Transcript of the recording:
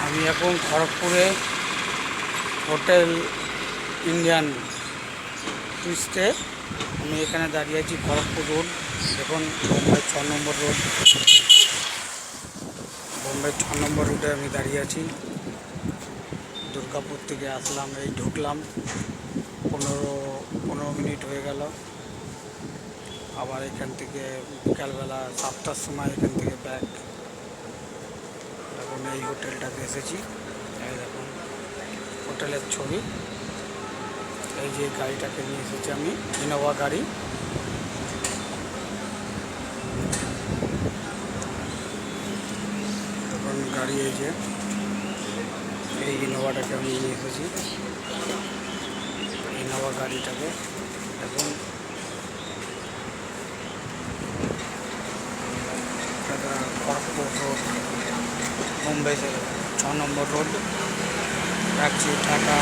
আমি এখন খড়গপুরে hotel Indian টুইস্টে আমি এখানে দাঁড়িয়ে আছি। খড়গপুর রোড, দেখুন বোম্বাই 6 নম্বর রোড, বোম্বাই 6 নম্বর রোডে আমি দাঁড়িয়ে আছি। দুর্গাপুর থেকে আসলাম, এই ঢুকলাম, 15 মিনিট হয়ে গেল। আবার এখান থেকে বিকালবেলা 7টার সময় এখান থেকে ব্যাক। দেখুন এই হোটেলটাতে এসেছি, এই দেখুন হোটেলের ছবি। এই যে গাড়িটাকে নিয়ে এসেছি আমি, ইনোভা গাড়ি। দেখুন গাড়ি, এই যে এই ইনোভাটাকে আমি নিয়ে এসেছি, ইনোভা গাড়িটাকে। দেখুন খড়গপুর রোড, মুম্বাই 6 নম্বর রোড, রাখছি টাটা।